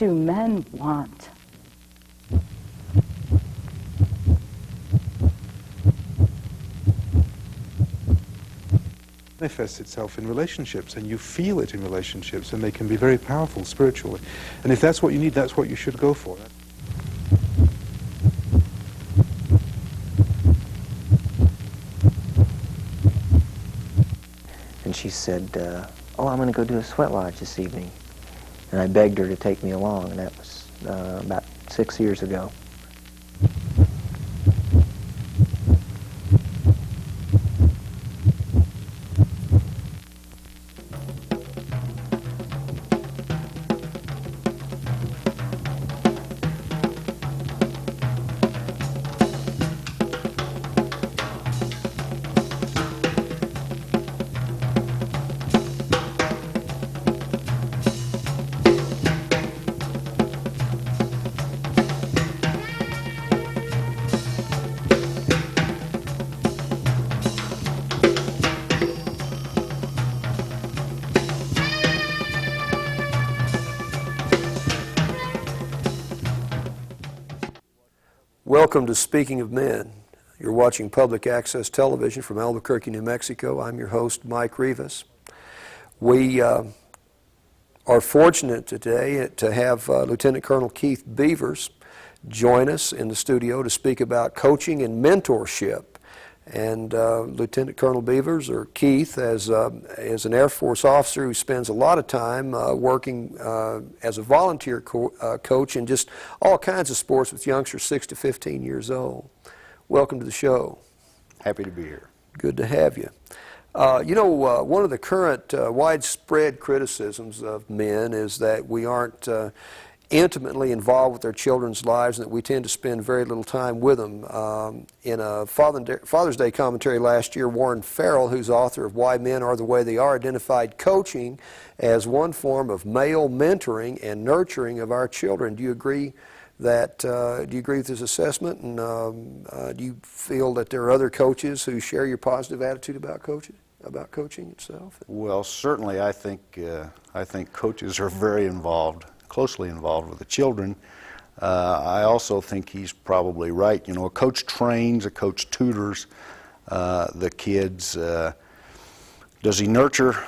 do men want? Manifests itself in relationships, and you feel it in relationships, and they can be very powerful spiritually. And if that's what you need, that's what you should go for. And she said, oh, I'm going to go do a sweat lodge this evening. And I begged her to take me along, and that was about 6 years ago. Welcome to Speaking of Men. You're watching public access television from Albuquerque, New Mexico. I'm your host, Mike Rivas. We are fortunate today to have Lieutenant Colonel Keith Beavers join us in the studio to speak about coaching and mentorship. And Lieutenant Colonel Beavers, or Keith, as an Air Force officer who spends a lot of time working as a volunteer coach in just all kinds of sports with youngsters 6 to 15 years old. Welcome to the show. Happy to be here. Good to have you. One of the current widespread criticisms of men is that we aren't intimately involved with their children's lives, and that we tend to spend very little time with them. In a Father's Day commentary last year, Warren Farrell, who's author of Why Men Are the Way They Are, identified coaching as one form of male mentoring and nurturing of our children. Do you agree with this assessment, and do you feel that there are other coaches who share your positive attitude about coaching itself? Well, certainly I think coaches are very closely involved with the children. I also think he's probably right. You know, a coach trains, a coach tutors the kids. Does he nurture?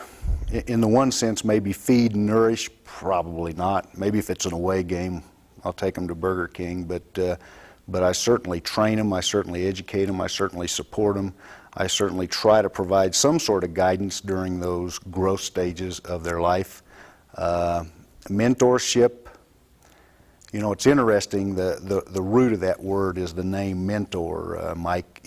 In the one sense, maybe feed and nourish? Probably not. Maybe if it's an away game, I'll take them to Burger King. But I certainly train them. I certainly educate them. I certainly support them. I certainly try to provide some sort of guidance during those growth stages of their life. Mentorship, you know, it's interesting, the root of that word is the name mentor, Mike.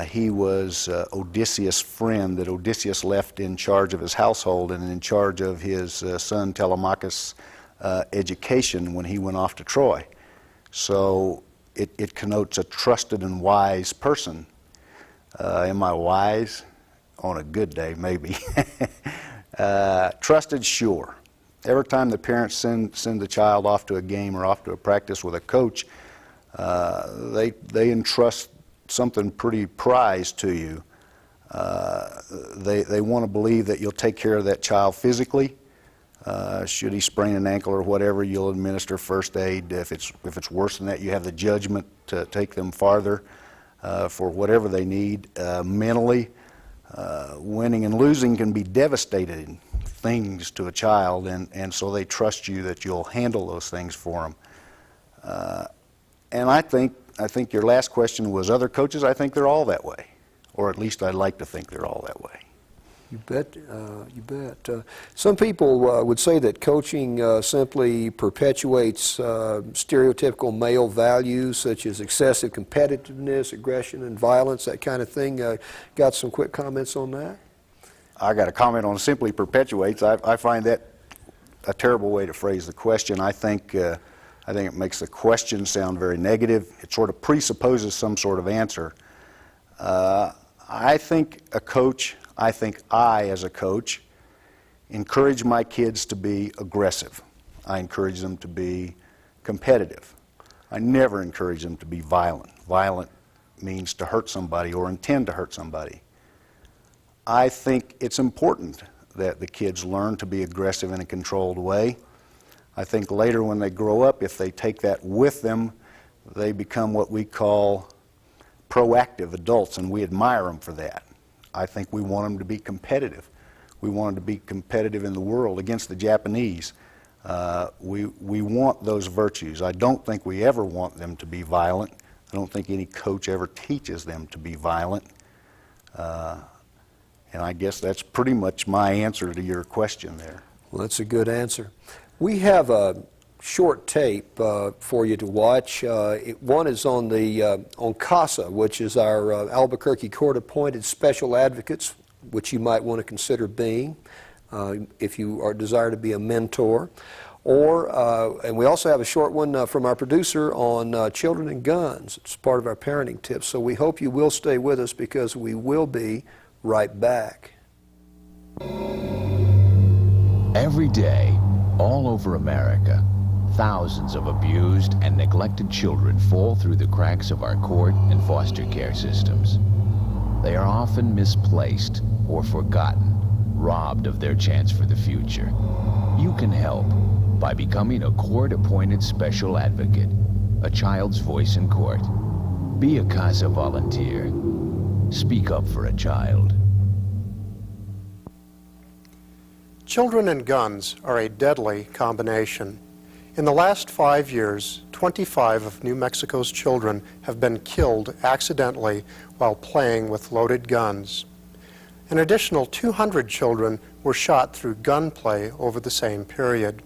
He was Odysseus' friend that Odysseus left in charge of his household and in charge of his son Telemachus' education when he went off to Troy. So it connotes a trusted and wise person. Am I wise? On a good day, maybe. Trusted, sure. Every time the parents send the child off to a game or off to a practice with a coach, they entrust something pretty prized to you. They want to believe that you'll take care of that child physically. Should he sprain an ankle or whatever, you'll administer first aid. If it's worse than that, you have the judgment to take them farther for whatever they need. Mentally, winning and losing can be devastating things to a child, and so they trust you that you'll handle those things for them. And I think your last question was other coaches. I think they're all that way, or at least I'd like to think they're all that way. You bet. You bet. Some people would say that coaching simply perpetuates stereotypical male values such as excessive competitiveness, aggression, and violence, that kind of thing. Got some quick comments on that? I got a comment on simply perpetuates. I find that a terrible way to phrase the question. I think it makes the question sound very negative. It sort of presupposes some sort of answer. I think I, as a coach, encourage my kids to be aggressive. I encourage them to be competitive. I never encourage them to be violent. Violent means to hurt somebody or intend to hurt somebody. I think it's important that the kids learn to be aggressive in a controlled way. I think later when they grow up, if they take that with them, they become what we call proactive adults, and we admire them for that. I think we want them to be competitive. We want them to be competitive in the world against the Japanese. We want those virtues. I don't think we ever want them to be violent. I don't think any coach ever teaches them to be violent. And I guess that's pretty much my answer to your question there. Well, that's a good answer. We have a short tape for you to watch. One is on the on CASA, which is our Albuquerque court-appointed special advocates, which you might want to consider being if you desire to be a mentor. Or, and we also have a short one from our producer on children and guns. It's part of our parenting tips. So we hope you will stay with us because we will be right back. Every day, all over America, thousands of abused and neglected children fall through the cracks of our court and foster care systems. They are often misplaced or forgotten, robbed of their chance for the future. You can help by becoming a court-appointed special advocate, a child's voice in court. Be a CASA volunteer. Speak up for a child. Children and guns are a deadly combination. In the last 5 years, 25 of New Mexico's children have been killed accidentally while playing with loaded guns. An additional 200 children were shot through gunplay over the same period.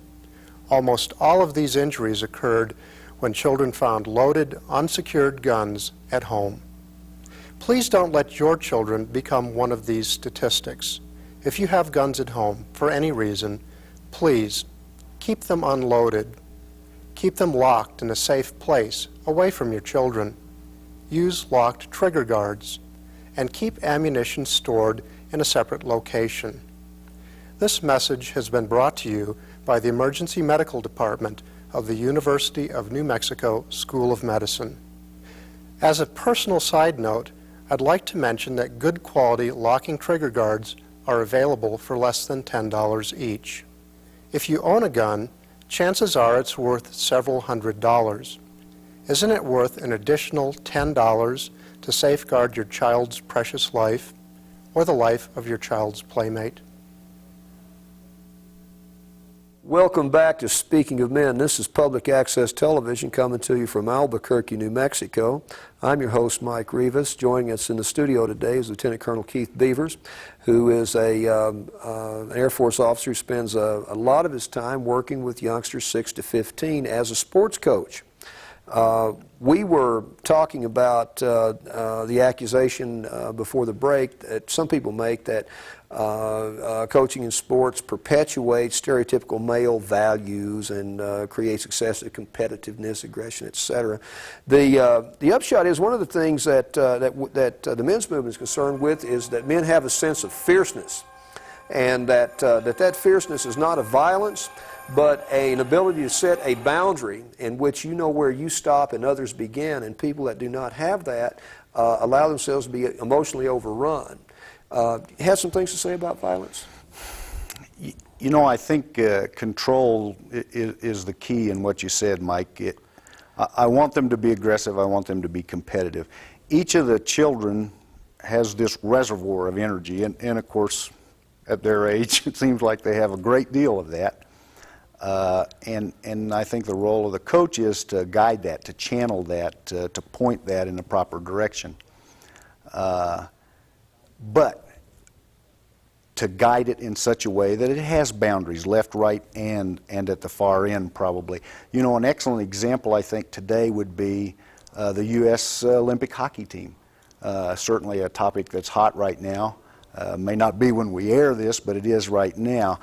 Almost all of these injuries occurred when children found loaded, unsecured guns at home. Please don't let your children become one of these statistics. If you have guns at home, for any reason, please keep them unloaded. Keep them locked in a safe place, away from your children. Use locked trigger guards, and keep ammunition stored in a separate location. This message has been brought to you by the Emergency Medical Department of the University of New Mexico School of Medicine. As a personal side note, I'd like to mention that good quality locking trigger guards are available for less than $10 each. If you own a gun, chances are it's worth several $100s. Isn't it worth an additional $10 to safeguard your child's precious life or the life of your child's playmate? Welcome back to Speaking of Men. This is Public Access Television coming to you from Albuquerque, New Mexico. I'm your host, Mike Rivas. Joining us in the studio today is Lieutenant Colonel Keith Beavers, who is an Air Force officer who spends a lot of his time working with youngsters 6 to 15 as a sports coach. We were talking about the accusation before the break that some people make that coaching in sports perpetuates stereotypical male values and creates excessive competitiveness, aggression, etc. The upshot is one of the things that the men's movement is concerned with is that men have a sense of fierceness, and that fierceness is not a violence, but an ability to set a boundary in which you know where you stop and others begin, and people that do not have that allow themselves to be emotionally overrun. Have some things to say about violence? You know, I think control is the key in what you said, Mike. I want them to be aggressive. I want them to be competitive. Each of the children has this reservoir of energy, and of course, at their age, it seems like they have a great deal of that. And I think the role of the coach is to guide that, to channel that, to point that in the proper direction. But to guide it in such a way that it has boundaries, left, right, and at the far end probably. You know, an excellent example I think today would be the U.S. Olympic hockey team. Certainly a topic that's hot right now. May not be when we air this, but it is right now.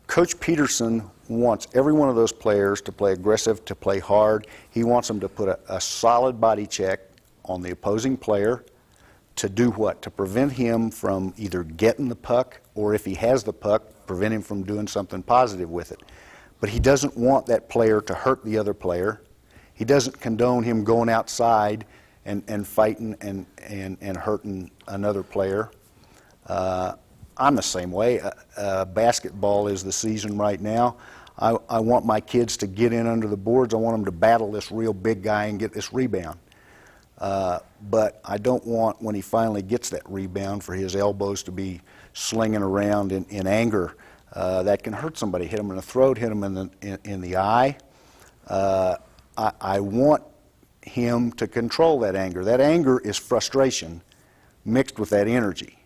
Coach Peterson wants every one of those players to play aggressive, to play hard. He wants them to put a solid body check on the opposing player to do what? To prevent him from either getting the puck, or if he has the puck, prevent him from doing something positive with it. But he doesn't want that player to hurt the other player. He doesn't condone him going outside and fighting and hurting another player. I'm the same way. Basketball is the season right now. I want my kids to get in under the boards. I want them to battle this real big guy and get this rebound. But I don't want, when he finally gets that rebound, for his elbows to be slinging around in anger. That can hurt somebody, hit them in the throat, hit them in the eye. I want him to control that anger. That anger is frustration mixed with that energy.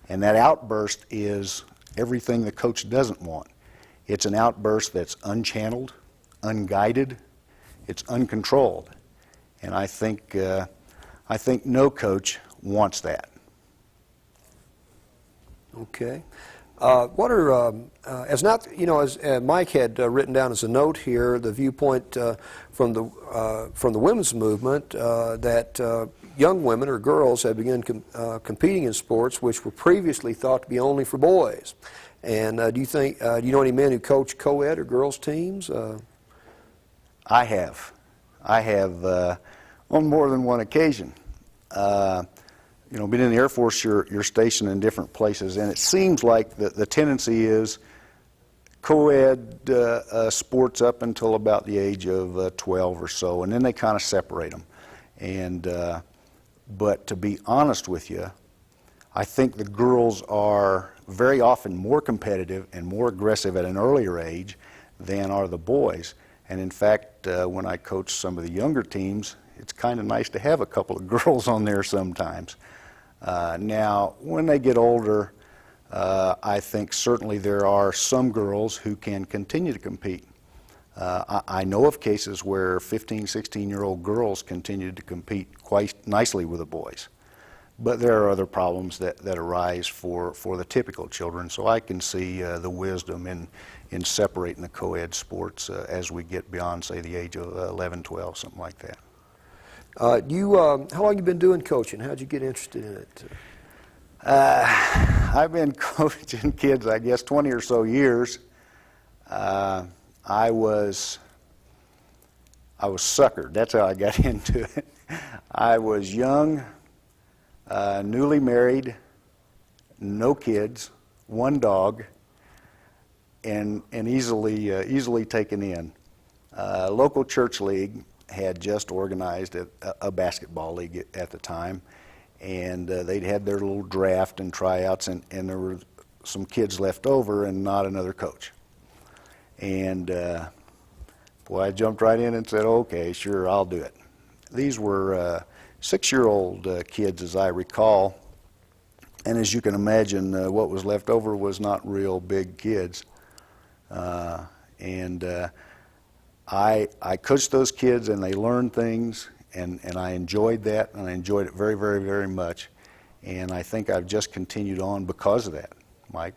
And that outburst is everything the coach doesn't want. It's an outburst that's unchanneled, unguided, it's uncontrolled. And I think no coach wants that. Okay. What are, as Mike had written down as a note here, the viewpoint from the women's movement that young women or girls have begun competing in sports which were previously thought to be only for boys. And do you know any men who coach co-ed or girls teams? I have on more than one occasion. Being in the Air Force, you're stationed in different places, and it seems like the tendency is co-ed sports up until about the age of 12 or so, and then they kind of separate them. And but to be honest with you, I think the girls are very often more competitive and more aggressive at an earlier age than are the boys. And in fact, when I coach some of the younger teams, it's kind of nice to have a couple of girls on there sometimes. Now, when they get older, I think certainly there are some girls who can continue to compete. I know of cases where 15, 16-year-old girls continue to compete quite nicely with the boys. But there are other problems that arise for the typical children, so I can see the wisdom in separating the co-ed sports as we get beyond, say, the age of 11, 12, something like that. How long have you been doing coaching? How did you get interested in it? I've been coaching kids, I guess, 20 or so years. I was suckered. That's how I got into it. I was young, newly married, no kids, one dog, and easily taken in. Local church league had just organized a basketball league at the time, and they'd had their little draft and tryouts, and there were some kids left over and not another coach. And boy, I jumped right in and said, okay, sure, I'll do it. These were 6-year-old kids, as I recall, and as you can imagine, what was left over was not real big kids. I coached those kids, and they learned things, and I enjoyed that, and I enjoyed it very, very, very much. And I think I've just continued on because of that, Mike.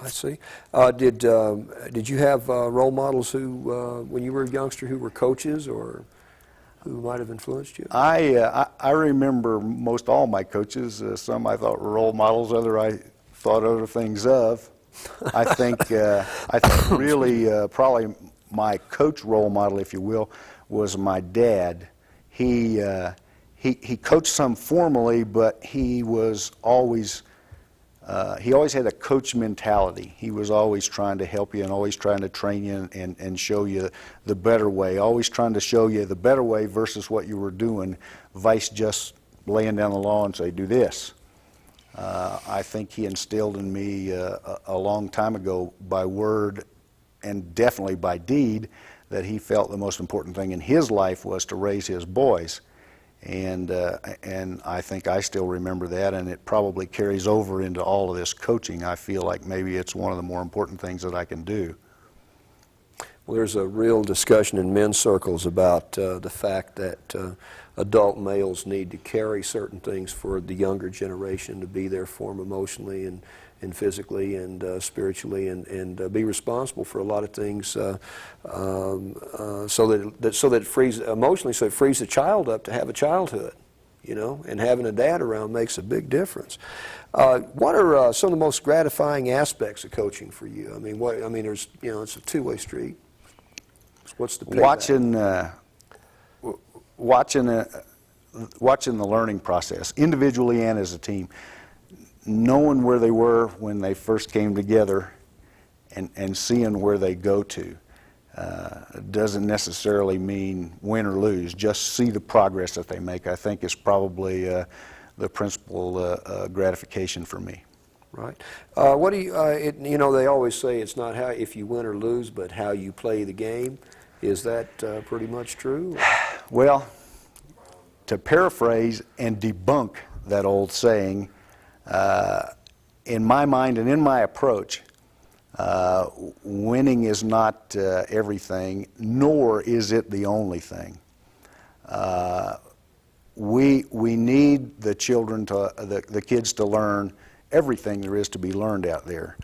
I see. Did you have role models who, when you were a youngster, who were coaches or who might have influenced you? I remember most all my coaches. Some I thought were role models, other I thought other things of. I think really probably my coach role model, if you will, was my dad. He coached some formally, but he was always he always had a coach mentality. He was always trying to help you and always trying to train you and show you the better way, always trying to show you the better way versus what you were doing, vice just laying down the law and say, do this. I think he instilled in me a long time ago by word and definitely by deed that he felt the most important thing in his life was to raise his boys. And I think I still remember that, and it probably carries over into all of this coaching. I feel like maybe it's one of the more important things that I can do. Well, there's a real discussion in men's circles about the fact that adult males need to carry certain things for the younger generation to be there for them emotionally and physically and spiritually, and be responsible for a lot of things, so that it frees emotionally, so it frees the child up to have a childhood, you know, and having a dad around makes a big difference. What are some of the most gratifying aspects of coaching for you? I mean, there's, you know, it's a two-way street. What's the payback? Watching the learning process, individually and as a team, knowing where they were when they first came together and seeing where they go to. doesn't necessarily mean win or lose. Just see the progress that they make, I think, is probably the principal gratification for me. Right. What do you, you know, they always say it's not how if you win or lose, but how you play the game. Is that pretty much true? Well, to paraphrase and debunk that old saying, in my mind and in my approach, winning is not everything, nor is it the only thing. We need the children to the kids to learn everything there is to be learned out there.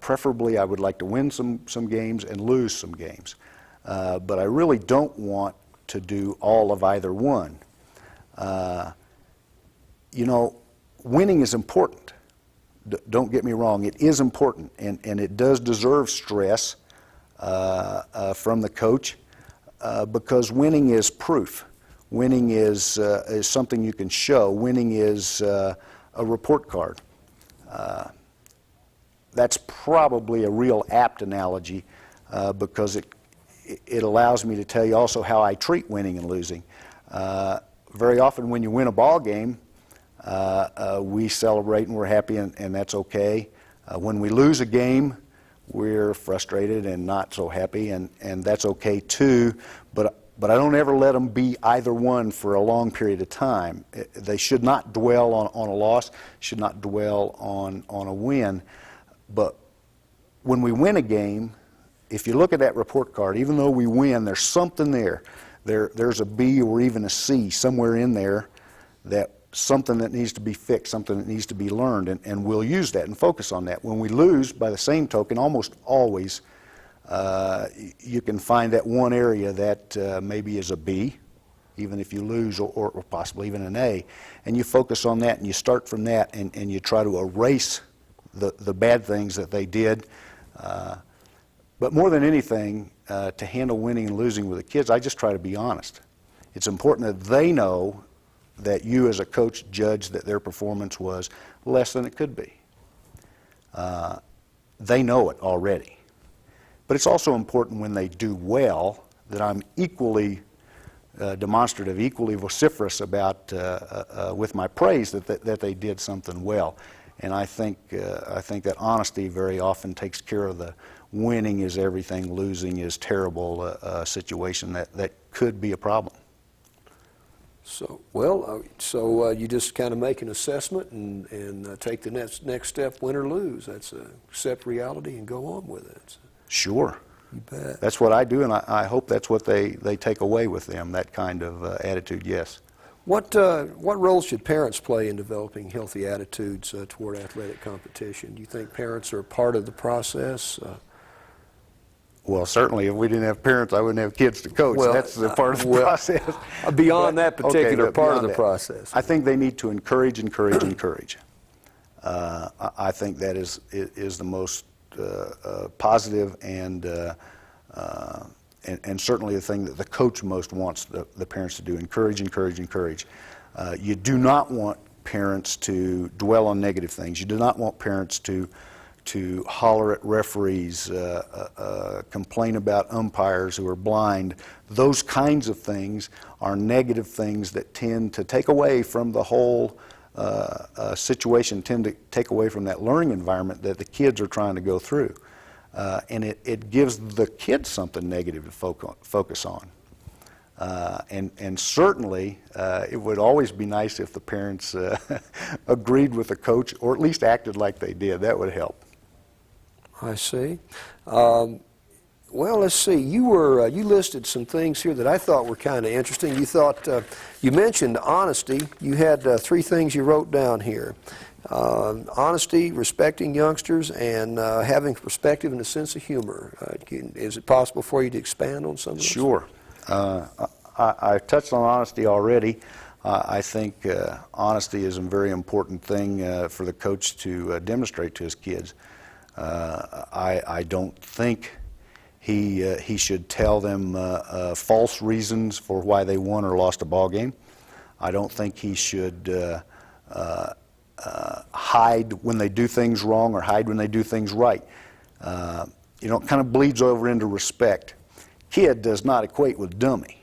Preferably, I would like to win some games and lose some games, but I really don't want to do all of either one. You know, winning is important. Don't get me wrong, it is important, and it does deserve stress from the coach because winning is proof. Winning is something you can show. Winning is a report card. That's probably a real apt analogy because it allows me to tell you also how I treat winning and losing. Very often when you win a ball game, we celebrate and we're happy, and that's okay. When we lose a game, we're frustrated and not so happy, and that's okay too. But I don't ever let them be either one for a long period of time. They should not dwell on a loss, should not dwell on a win. But when we win a game, if you look at that report card, even though we win, there's something there. There's a B or even a C somewhere in there, that something that needs to be fixed, something that needs to be learned, and we'll use that and focus on that. When we lose, by the same token, almost always, you can find that one area that maybe is a B, even if you lose, or possibly even an A, and you focus on that and you start from that and you try to erase the bad things that they did. But more than anything, to handle winning and losing with the kids, I just try to be honest. It's important that they know that you as a coach judged that their performance was less than it could be. They know it already. But it's also important when they do well that I'm equally demonstrative, equally vociferous about, with my praise, that they did something well. And I think that honesty very often takes care of the winning is everything, losing is terrible situation that could be a problem. So, well, you just kind of make an assessment and take the next step, win or lose. That's accept reality and go on with it. Sure. You bet. That's what I do, and I hope that's what they take away with them, that kind of attitude, yes. What role should parents play in developing healthy attitudes toward athletic competition? Do you think parents are part of the process? Well, certainly, if we didn't have parents, I wouldn't have kids to coach. Well, that's the part of the process. Beyond that particular part of the process. I think they need to encourage. I think that is the most positive and certainly the thing that the coach most wants the parents to do. Encourage. You do not want parents to dwell on negative things. You do not want parents to holler at referees, complain about umpires who are blind. Those kinds of things are negative things that tend to take away from the whole situation, tend to take away from that learning environment that the kids are trying to go through. And it gives the kids something negative to focus on. And certainly, it would always be nice if the parents agreed with the coach, or at least acted like they did. That would help. I see. Well, let's see. You listed some things here that I thought were kind of interesting. You mentioned honesty. You had 3 things you wrote down here: honesty, respecting youngsters, and having perspective and a sense of humor. Is it possible for you to expand on some of those? Sure. I touched on honesty already. I think honesty is a very important thing for the coach to demonstrate to his kids. I don't think he should tell them false reasons for why they won or lost a ball game. I don't think he should hide when they do things wrong or hide when they do things right. It kind of bleeds over into respect. Kid does not equate with dummy.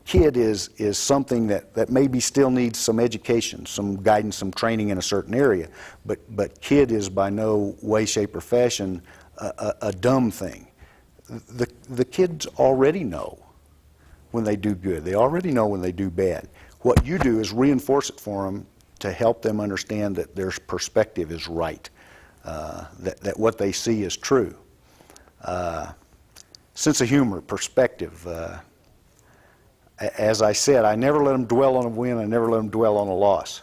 Kid is something that maybe still needs some education, some guidance, some training in a certain area, but kid is by no way, shape, or fashion a dumb thing. The kids already know when they do good. They already know when they do bad. What you do is reinforce it for them to help them understand that their perspective is right, that what they see is true. Sense of humor, perspective. As I said, I never let them dwell on a win. I never let them dwell on a loss.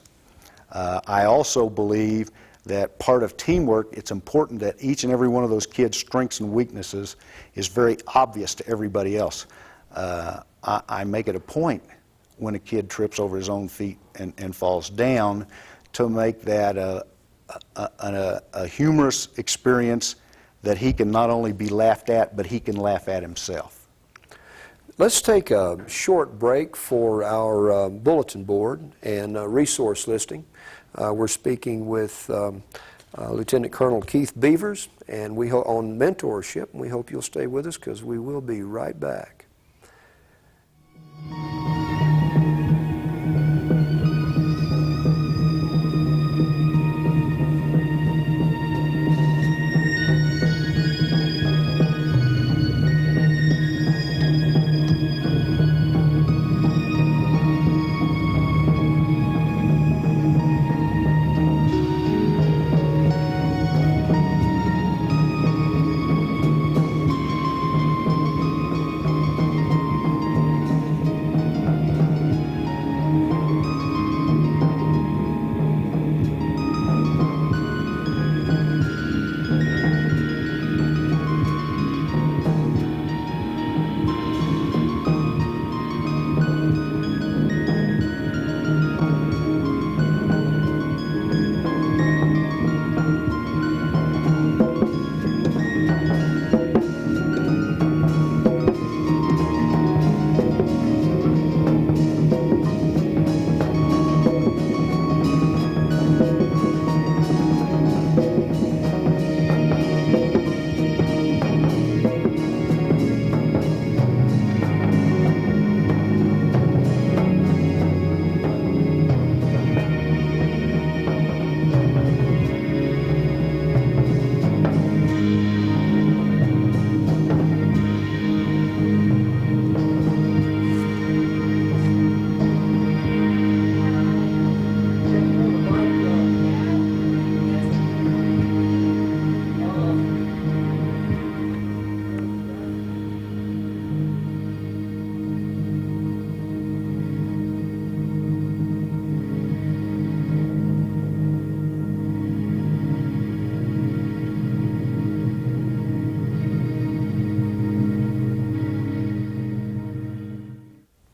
I also believe that part of teamwork, it's important that each and every one of those kids' strengths and weaknesses is very obvious to everybody else. I make it a point when a kid trips over his own feet and falls down to make that a humorous experience that he can not only be laughed at, but he can laugh at himself. Let's take a short break for our bulletin board and resource listing. We're speaking with Lieutenant Colonel Keith Beavers and on mentorship, and we hope you'll stay with us because we will be right back.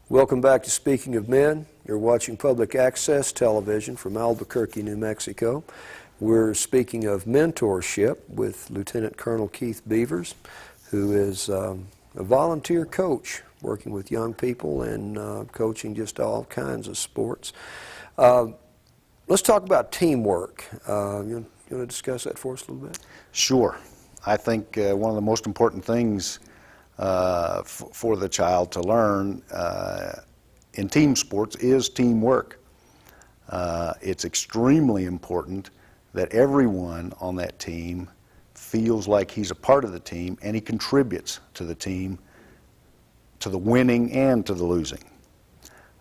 Welcome back to Speaking of Men. You're watching public access television from Albuquerque, New Mexico. We're speaking of mentorship with Lieutenant Colonel Keith Beavers, who is a volunteer coach working with young people and coaching just all kinds of sports. Let's talk about teamwork. You want to discuss that for us a little bit? Sure. I think one of the most important things for the child to learn in team sports is teamwork. It's extremely important that everyone on that team feels like he's a part of the team and he contributes to the team, to the winning and to the losing.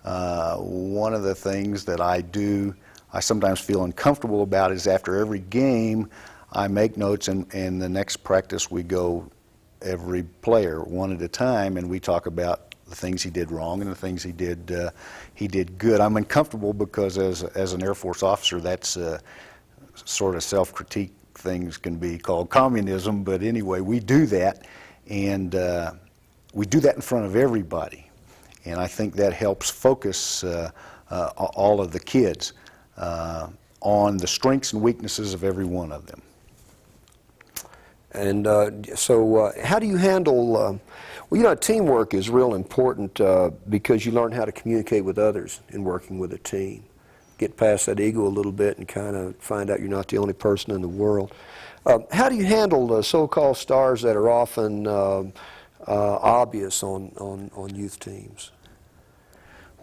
One of the things that I sometimes feel uncomfortable about is after every game I make notes and the next practice we go every player one at a time and we talk about the things he did wrong and the things he did good. I'm uncomfortable because as an Air Force officer, that's sort of self-critique things can be called communism, but anyway, we do that, and we do that in front of everybody, and I think that helps focus all of the kids on the strengths and weaknesses of every one of them. And so how do you handle, well, you know, teamwork is real important because you learn how to communicate with others in working with a team. Get past that ego a little bit and kind of find out you're not the only person in the world. How do you handle the so-called stars that are often obvious on youth teams?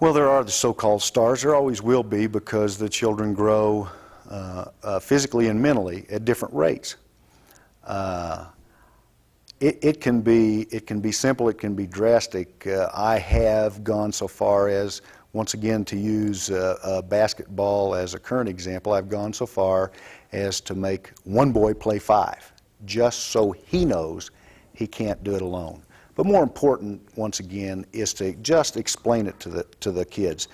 Well, there are the so-called stars. There always will be, because the children grow physically and mentally at different rates. It can be simple. It can be drastic. I have gone so far as, once again, to use basketball as a current example. I've gone so far as to make one boy play 5, just so he knows he can't do it alone. But more important, once again, is to just explain it to the kids.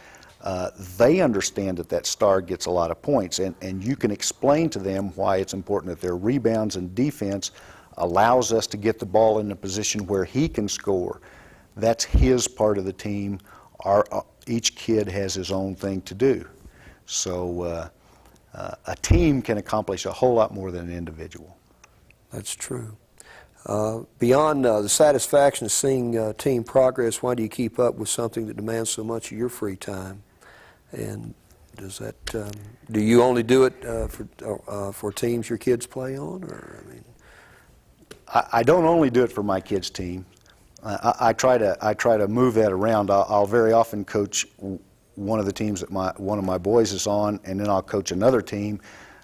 They understand that star gets a lot of points, and you can explain to them why it's important that their rebounds and defense allows us to get the ball in a position where he can score. That's his part of the team. Each kid has his own thing to do. So a team can accomplish a whole lot more than an individual. That's true. Beyond the satisfaction of seeing team progress, why do you keep up with something that demands so much of your free time? And does that, do you only do it for teams your kids play on, or I mean? I don't only do it for my kids' team. I try to move that around. I'll very often coach one of the teams that one of my boys is on, and then I'll coach another team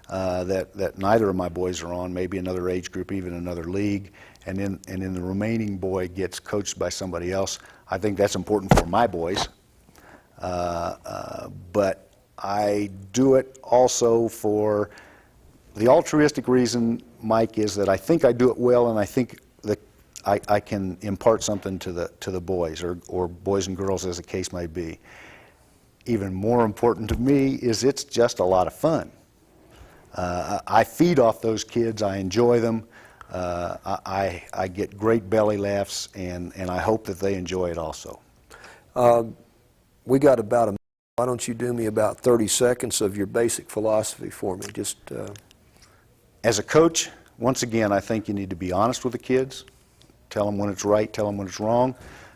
that neither of my boys are on, maybe another age group, even another league, and then the remaining boy gets coached by somebody else. I think that's important for my boys, but I do it also for the altruistic reason, Mike, is that I think I do it well, and I think that I can impart something to the boys, or boys and girls as the case may be. Even more important to me is it's just a lot of fun. I feed off those kids. I enjoy them. I get great belly laughs, and I hope that they enjoy it also. We got about a minute. Why don't you do me about 30 seconds of your basic philosophy for me? Just as a coach, once again, I think you need to be honest with the kids. Tell them when it's right, tell them when it's wrong.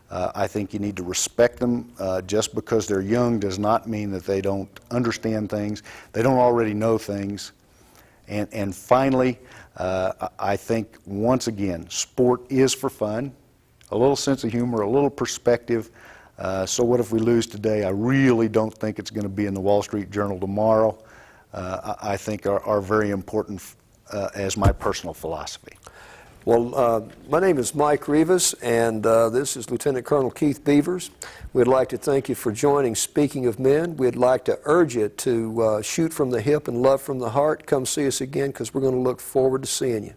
I think you need to respect them. Just because they're young does not mean that they don't understand things. They don't already know things. And finally, I think, once again, sport is for fun, a little sense of humor, a little perspective. So what if we lose today? I really don't think it's going to be in the Wall Street Journal tomorrow. I think are very important as my personal philosophy. Well, my name is Mike Rivas, and this is Lieutenant Colonel Keith Beavers. We'd like to thank you for joining Speaking of Men. We'd like to urge you to shoot from the hip and love from the heart. Come see us again, because we're going to look forward to seeing you.